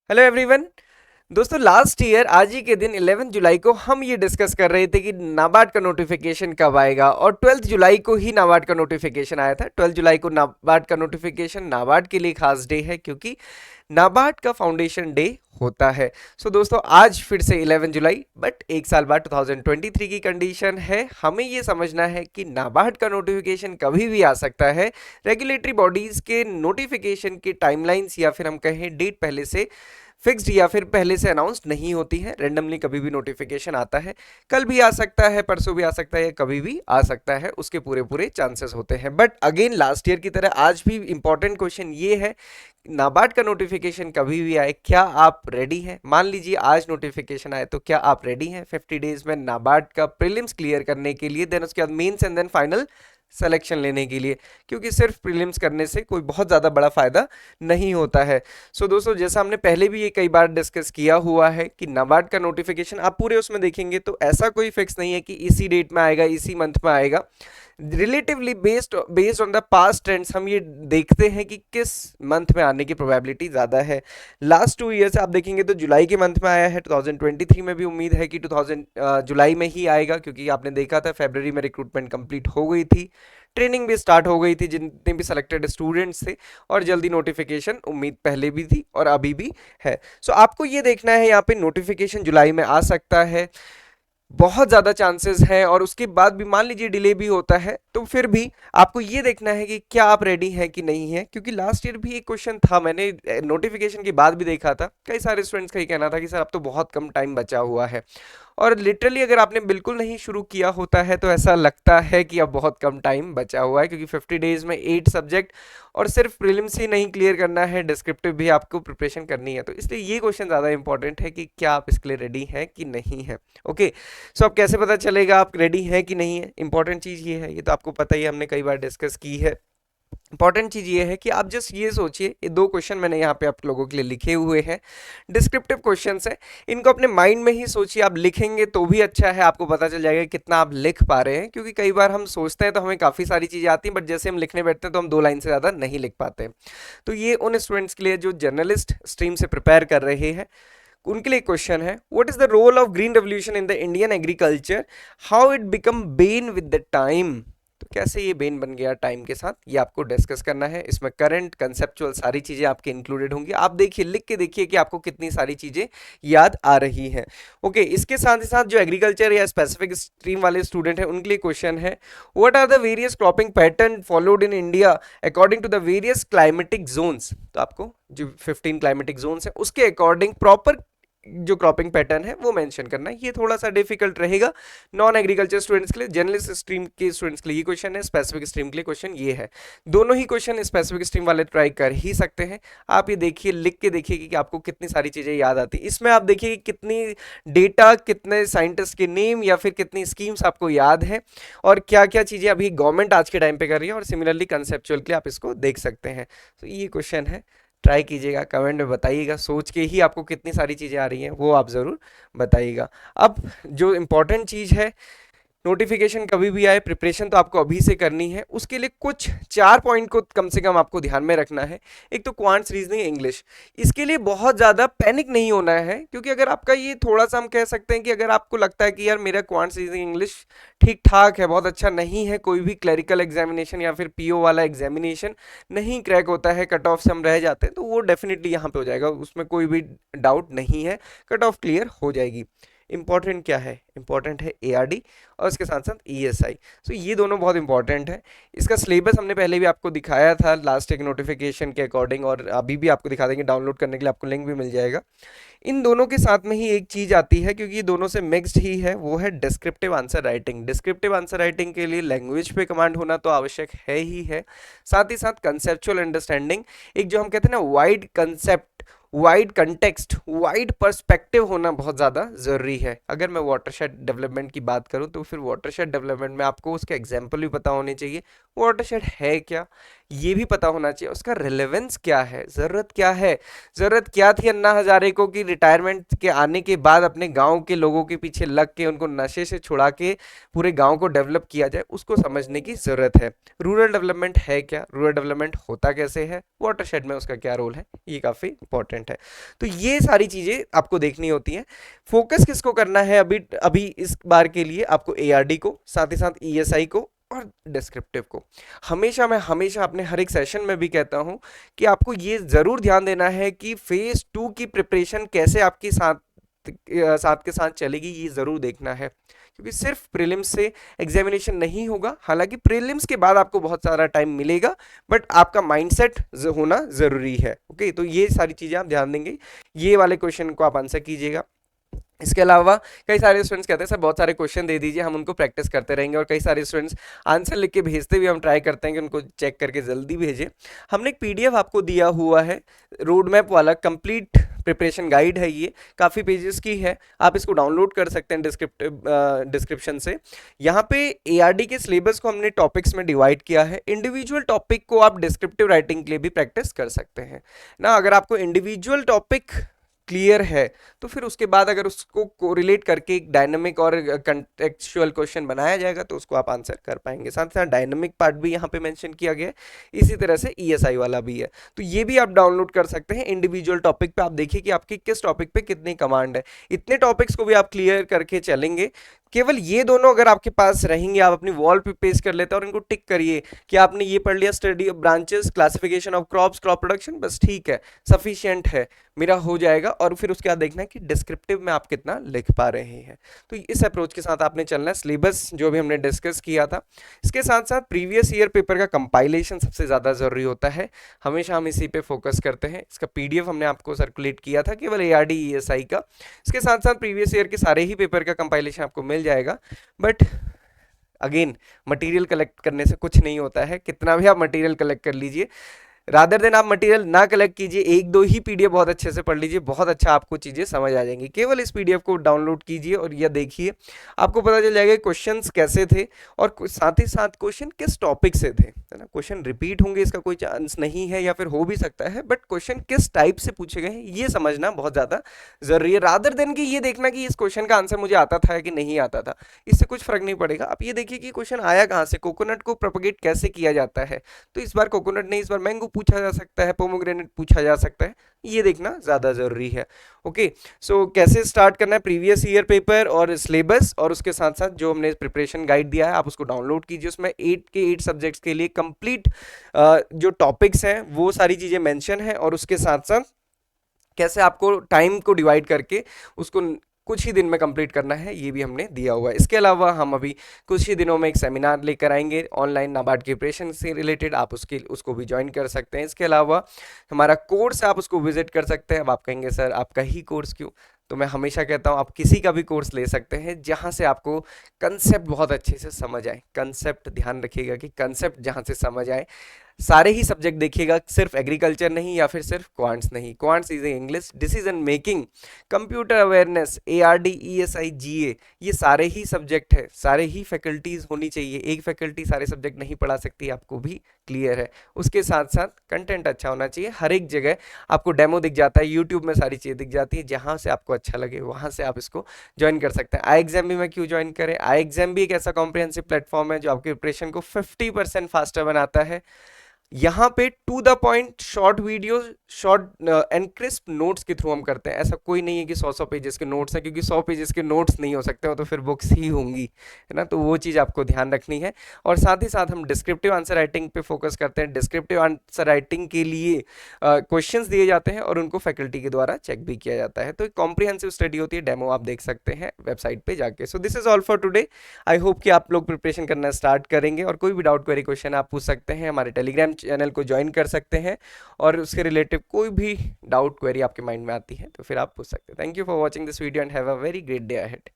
Hello everyone. दोस्तों last year आज ही के दिन 11 जुलाई को हम ये डिस्कस कर रहे थे कि नाबार्ड का नोटिफिकेशन कब आएगा और 12 जुलाई को ही नाबार्ड का नोटिफिकेशन आया था। 12 जुलाई को नाबार्ड का नोटिफिकेशन नाबार्ड के लिए खास डे है क्योंकि नाबार्ड का फाउंडेशन डे होता है। सो दोस्तों आज फिर से 11 जुलाई बट एक साल बाद 2023 की कंडीशन है। हमें ये समझना है कि नाबार्ड का नोटिफिकेशन कभी भी आ सकता है। रेगुलेटरी बॉडीज के नोटिफिकेशन के टाइमलाइंस या फिर हम कहें डेट पहले से फिक्स्ड या फिर पहले से अनाउंस्ड नहीं होती है। रेंडमली कभी भी नोटिफिकेशन आता है, कल भी आ सकता है, परसों भी आ सकता है या कभी भी आ सकता है, उसके पूरे पूरे चांसेस होते हैं। बट अगेन लास्ट ईयर की तरह आज भी इंपॉर्टेंट क्वेश्चन ये है, नाबार्ड का नोटिफिकेशन कभी भी आए क्या आप रेडी हैं? मान लीजिए आज नोटिफिकेशन आए तो क्या आप रेडी हैं 50 डेज में नाबार्ड का प्रीलिम्स क्लियर करने के लिए, देन उसके बाद mains and then final selection लेने के लिए? क्योंकि सिर्फ प्रीलिम्स करने से कोई बहुत ज़्यादा बड़ा फायदा नहीं होता है। सो दोस्तों जैसा हमने पहले भी ये कई बार डिस्कस किया हुआ है कि नाबार्ड का नोटिफिकेशन आप पूरे उसमें देखेंगे तो ऐसा कोई फिक्स नहीं है कि इसी डेट में आएगा, इसी मंथ में आएगा। Relatively based on the past trends हम ये देखते हैं कि किस मंथ में आने की प्रोबेबिलिटी ज़्यादा है। लास्ट 2 ईयर से आप देखेंगे तो जुलाई के मंथ में आया है। 2023 में भी उम्मीद है कि 2000 जुलाई में ही आएगा, क्योंकि आपने देखा था फरवरी में रिक्रूटमेंट कंप्लीट हो गई थी, ट्रेनिंग भी स्टार्ट हो गई थी जितने भी सिलेक्टेड स्टूडेंट्स थे, और जल्दी नोटिफिकेशन उम्मीद पहले भी थी और अभी भी है। सो आपको ये देखना है यहाँ पे नोटिफिकेशन जुलाई में आ सकता है, बहुत ज़्यादा चांसेस हैं, और उसके बाद भी मान लीजिए डिले भी होता है तो फिर भी आपको ये देखना है कि क्या आप रेडी हैं कि नहीं है। क्योंकि लास्ट ईयर भी एक क्वेश्चन था, मैंने नोटिफिकेशन के बाद भी देखा था, कई सारे स्टूडेंट्स का ही कहना था कि सर अब तो बहुत कम टाइम बचा हुआ है। और लिटरली अगर आपने बिल्कुल नहीं शुरू किया होता है तो ऐसा लगता है कि अब बहुत कम टाइम बचा हुआ है, क्योंकि 50 डेज में 8 सब्जेक्ट और सिर्फ प्रीलिम्स ही नहीं क्लियर करना है, डिस्क्रिप्टिव भी आपको प्रिपरेशन करनी है। तो इसलिए ये क्वेश्चन ज़्यादा इंपॉर्टेंट है कि क्या आप इसके लिए रेडी हैं कि नहीं है। ओके, सो अब कैसे पता चलेगा आप रेडी हैं कि नहीं है? इंपॉर्टेंट चीज़ ये है, ये तो आपको पता ही है, हमने कई बार डिस्कस की है। इंपॉर्टेंट चीज ये है कि आप जस्ट ये सोचिए, ये दो क्वेश्चन मैंने यहाँ पे आप लोगों के लिए लिखे हुए हैं, डिस्क्रिप्टिव क्वेश्चंस हैं, इनको अपने माइंड में ही सोचिए। आप लिखेंगे तो भी अच्छा है, आपको पता चल जाएगा कितना आप लिख पा रहे हैं। क्योंकि कई बार हम सोचते हैं तो हमें काफ़ी सारी चीज़ें आती हैं, बट जैसे हम लिखने बैठते हैं तो हम 2 लाइन से ज़्यादा नहीं लिख पाते। तो ये उन स्टूडेंट्स के लिए जो जर्नलिस्ट स्ट्रीम से प्रिपेयर कर रहे हैं, उनके लिए क्वेश्चन है, what is the role of green revolution in the Indian agriculture, how it become bane with the time. तो कैसे ये बेन बन गया टाइम के साथ, ये आपको डिस्कस करना है। इसमें करंट कंसेप्चुअल सारी चीज़ें आपके इंक्लूडेड होंगी। आप देखिए, लिख के देखिए कि आपको कितनी सारी चीज़ें याद आ रही हैं। ओके, इसके साथ ही साथ जो एग्रीकल्चर या स्पेसिफिक स्ट्रीम वाले स्टूडेंट हैं उनके लिए क्वेश्चन है, what are the various cropping pattern followed in India according to the various climatic zones. तो आपको जो 15 क्लाइमेटिक जोन्स हैं उसके अकॉर्डिंग प्रॉपर जो क्रॉपिंग पैटर्न है वो मेंशन करना है। ये थोड़ा सा डिफिकल्ट रहेगा नॉन एग्रीकल्चर स्टूडेंट्स के लिए। जर्नलिस्ट स्ट्रीम के स्टूडेंट्स के लिए ये क्वेश्चन है, स्पेसिफिक स्ट्रीम के लिए क्वेश्चन ये है। दोनों ही क्वेश्चन स्पेसिफिक स्ट्रीम वाले ट्राई कर ही सकते हैं। आप ये देखिए, लिख के देखिए कि आपको कितनी सारी चीज़ें याद आती है। इसमें आप देखिए कि कितनी डेटा, कितने साइंटिस्ट के नेम या फिर कितनी स्कीम्स आपको याद है, और क्या क्या चीज़ें अभी गवर्नमेंट आज के टाइम पे कर रही है, और सिमिलरली कंसेप्चुअल के लिए आप इसको देख सकते हैं। तो ये क्वेश्चन है, ट्राई कीजिएगा, कमेंट में बताइएगा, सोच के ही आपको कितनी सारी चीज़ें आ रही हैं वो आप ज़रूर बताइएगा। अब जो इम्पोर्टेंट चीज़ है, नोटिफिकेशन कभी भी आए, प्रिपरेशन तो आपको अभी से करनी है। उसके लिए कुछ 4 पॉइंट को कम से कम आपको ध्यान में रखना है। एक तो क्वांट्स, रीजनिंग, इंग्लिश। इसके लिए बहुत ज़्यादा पैनिक नहीं होना है, क्योंकि अगर आपका ये थोड़ा सा, हम कह सकते हैं कि अगर आपको लगता है कि यार मेरा क्वांट्स, रीजनिंग, इंग्लिश ठीक ठाक है, बहुत अच्छा नहीं है, कोई भी क्लरिकल एग्जामिनेशन या फिर पीओ वाला एग्जामिनेशन नहीं क्रैक होता है, कट ऑफ से हम रह जाते हैं, तो वो डेफिनेटली यहाँ पे हो जाएगा, उसमें कोई भी डाउट नहीं है, कट ऑफ क्लियर हो जाएगी। इंपॉर्टेंट क्या है? इंपॉर्टेंट है एआरडी और उसके साथ साथ ईएसआई। सो ये दोनों बहुत इंपॉर्टेंट है। इसका सिलेबस हमने पहले भी आपको दिखाया था लास्ट एक नोटिफिकेशन के अकॉर्डिंग, और अभी भी आपको दिखा देंगे, डाउनलोड करने के लिए आपको लिंक भी मिल जाएगा। इन दोनों के साथ में ही एक चीज़ आती है, क्योंकि ये दोनों से मिक्स्ड ही है, वो है descriptive answer writing. Descriptive answer writing के लिए लैंग्वेज पे कमांड होना तो आवश्यक है ही है, साथ ही साथ कंसेप्चुअल अंडरस्टैंडिंग, एक जो हम कहते हैं ना wide concept, wide context, wide perspective होना बहुत ज़्यादा ज़रूरी है। अगर मैं वाटरशेड डेवलपमेंट की बात करूं तो फिर वाटरशेड डेवलपमेंट में आपको उसके एग्जाम्पल भी पता होने चाहिए, वाटरशेड है क्या ये भी पता होना चाहिए, उसका रिलेवेंस क्या है, ज़रूरत क्या है। ज़रूरत क्या थी अन्ना हजारे को कि रिटायरमेंट के आने के बाद अपने गांव के लोगों के पीछे लग के उनको नशे से छुड़ा के पूरे गांव को डेवलप किया जाए, उसको समझने की ज़रूरत है। रूरल डेवलपमेंट है क्या, रूरल डेवलपमेंट होता कैसे है, वाटरशेड में उसका क्या रोल है, ये काफ़ी इंपॉर्टेंट इंपॉर्टेंट है। तो ये सारी चीजें आपको देखनी होती हैं। फोकस किसको करना है अभी अभी इस बार के लिए, आपको एआरडी को, साथ ही साथ ईएसआई को और डिस्क्रिप्टिव को। मैं हमेशा अपने हर एक सेशन में भी कहता हूं कि आपको ये जरूर ध्यान देना है कि फेज 2 की प्रिपरेशन कैसे आपकी साथ साथ के साथ चलेगी, ये जरूर देखना है, क्योंकि सिर्फ प्रीलिम्स से एग्जामिनेशन नहीं होगा। हालांकि प्रीलिम्स के बाद आपको बहुत सारा टाइम मिलेगा, बट आपका माइंडसेट होना जरूरी है। ओके, तो ये सारी चीजें आप ध्यान देंगे, ये वाले क्वेश्चन को आप आंसर कीजिएगा। इसके अलावा कई सारे स्टूडेंट्स कहते हैं सर बहुत सारे क्वेश्चन दे दीजिए, हम उनको प्रैक्टिस करते रहेंगे, और कई सारे स्टूडेंट्स आंसर लिख के भेजते भी, हम ट्राई करते हैं कि उनको चेक करके जल्दी भेजें। हमने एक पीडीएफ आपको दिया हुआ है, रोड मैप वाला कंप्लीट प्रिपरेशन गाइड है, ये काफ़ी पेजेस की है, आप इसको डाउनलोड कर सकते हैं डिस्क्रिप्शन से। यहाँ पे एआरडी के सिलेबस को हमने टॉपिक्स में डिवाइड किया है। इंडिविजुअल टॉपिक को आप डिस्क्रिप्टिव राइटिंग के लिए भी प्रैक्टिस कर सकते हैं ना। अगर आपको इंडिविजुअल टॉपिक क्लियर है तो फिर उसके बाद अगर उसको कोरिलेट करके एक डायनामिक और कंटेक्चुअल क्वेश्चन बनाया जाएगा तो उसको आप आंसर कर पाएंगे। साथ ही साथ डायनामिक पार्ट भी यहाँ पे मेंशन किया गया है, इसी तरह से ईएसआई वाला भी है, तो ये भी आप डाउनलोड कर सकते हैं। इंडिविजुअल टॉपिक पे आप देखिए कि आपकी किस टॉपिक पे कितनी कमांड है, इतने टॉपिक्स को भी आप क्लियर करके चलेंगे। केवल ये दोनों अगर आपके पास रहेंगे, आप अपनी वॉल पे पेस्ट कर लेते हैं और इनको टिक करिए कि आपने ये पढ़ लिया, study of branches, classification of crops, crop production, बस ठीक है, सफिशिएंट है, मेरा हो जाएगा। और फिर उसके बाद देखना है कि डिस्क्रिप्टिव में आप कितना लिख पा रहे हैं। तो इस अप्रोच के साथ आपने चलना है। सिलेबस जो भी हमने डिस्कस किया था, इसके साथ साथ प्रीवियस ईयर पेपर का कंपाइलेशन सबसे ज़्यादा ज़रूरी होता है, हमेशा हम इसी पे फोकस करते हैं। इसका पीडीएफ हमने आपको सर्कुलेट किया था केवल एआरडी ईएसआई का। इसके साथ साथ प्रीवियस ईयर के सारे ही पेपर का कंपाइलेशन आपको मिल जाएगा। बट अगेन, मटेरियल कलेक्ट करने से कुछ नहीं होता है, कितना भी आप मटेरियल कलेक्ट कर लीजिए, रादर देन आप मटेरियल ना कलेक्ट कीजिए, एक दो ही पीडीएफ बहुत अच्छे से पढ़ लीजिए, बहुत अच्छा आपको चीज़ें समझ आ जाएंगी। केवल इस पीडीएफ को डाउनलोड कीजिए और यह देखिए, आपको पता चल जाएगा क्वेश्चंस कैसे थे और साथ ही साथ क्वेश्चन किस टॉपिक से थे, है ना। क्वेश्चन रिपीट होंगे इसका कोई चांस नहीं है, या फिर हो भी सकता है, बट क्वेश्चन किस टाइप से पूछे गए हैं ये समझना बहुत ज़्यादा जरूरी है, रादर देन कि ये देखना कि इस क्वेश्चन का आंसर मुझे आता था कि नहीं आता था, इससे कुछ फर्क नहीं पड़ेगा। आप ये देखिए कि क्वेश्चन आया कहाँ से, कोकोनट को प्रोपगेट कैसे किया जाता है, तो इस बार कोकोनट नहीं, इस बार मैंगो पूछा जा सकता है, पोमोग्रेनेट पूछा जा सकता है, ये देखना ज्यादा जरूरी है। ओके, सो कैसे स्टार्ट करना है, प्रीवियस ईयर पेपर और सिलेबस, और उसके साथ साथ जो हमने प्रिपरेशन गाइड दिया है आप उसको डाउनलोड कीजिए। उसमें 8 के 8 सब्जेक्ट्स के लिए कंप्लीट जो टॉपिक्स हैं वो सारी चीजें मेंशन है, और उसके साथ साथ कैसे आपको टाइम को डिवाइड करके उसको कुछ ही दिन में कंप्लीट करना है, ये भी हमने दिया हुआ है। इसके अलावा हम अभी कुछ ही दिनों में एक सेमिनार लेकर आएंगे ऑनलाइन नाबार्ड की प्रिपरेशन से रिलेटेड, आप उसको भी ज्वाइन कर सकते हैं। इसके अलावा हमारा कोर्स आप उसको विजिट कर सकते हैं। अब आप कहेंगे सर आपका ही कोर्स क्यों, तो मैं हमेशा कहता हूँ आप किसी का भी कोर्स ले सकते हैं जहाँ से आपको कंसेप्ट बहुत अच्छे से समझ आए। कंसेप्ट ध्यान रखिएगा कि कंसेप्ट जहाँ से समझ आए, सारे ही सब्जेक्ट देखिएगा, सिर्फ एग्रीकल्चर नहीं या फिर सिर्फ क्वांट्स नहीं। Quants is English, decision making, computer awareness, ARD, ESI, GA, ये सारे ही सब्जेक्ट है, सारे ही फैकल्टीज होनी चाहिए। एक फैकल्टी सारे सब्जेक्ट नहीं पढ़ा सकती, आपको भी क्लियर है। उसके साथ साथ कंटेंट अच्छा होना चाहिए, हर एक जगह आपको डेमो दिख जाता है, यूट्यूब में सारी चीज़ें दिख जाती है, जहाँ से आपको अच्छा लगे वहाँ से आप इसको ज्वाइन कर सकते हैं। आई एग्जाम भी में क्यों ज्वाइन करें, आई एग्जाम भी एक ऐसा कॉम्प्रिहेंसिव प्लेटफॉर्म है जो आपकी प्रिपरेशन को 50% फास्टर बनाता है। यहाँ पे to the point short video, short and crisp notes के थ्रू हम करते हैं। ऐसा कोई नहीं है कि 100 पेजेस के नोट्स हैं, क्योंकि 100 पेजेस के नोट्स नहीं हो सकते हो तो फिर बुक्स ही होंगी, है ना। तो वो चीज़ आपको ध्यान रखनी है। और साथ ही साथ हम डिस्क्रिप्टिव आंसर राइटिंग पे फोकस करते हैं। डिस्क्रिप्टिव आंसर राइटिंग के लिए क्वेश्चंस दिए जाते हैं और उनको फैकल्टी के द्वारा चेक भी किया जाता है। तो एक कॉम्प्रिहेंसिव स्टडी होती है, डेमो आप देख सकते हैं वेबसाइट पे जाके। So this is all for today. I hope कि आप लोग प्रिपरेशन करना स्टार्ट करेंगे, और कोई भी डाउट क्वेरी क्वेश्चन आप पूछ सकते हैं, हमारे टेलीग्राम चैनल को ज्वाइन कर सकते हैं, और उसके रिलेटिव कोई भी डाउट क्वेरी आपके माइंड में आती है तो फिर आप पूछ सकते हैं। Thank you for watching this video and have a very great day ahead.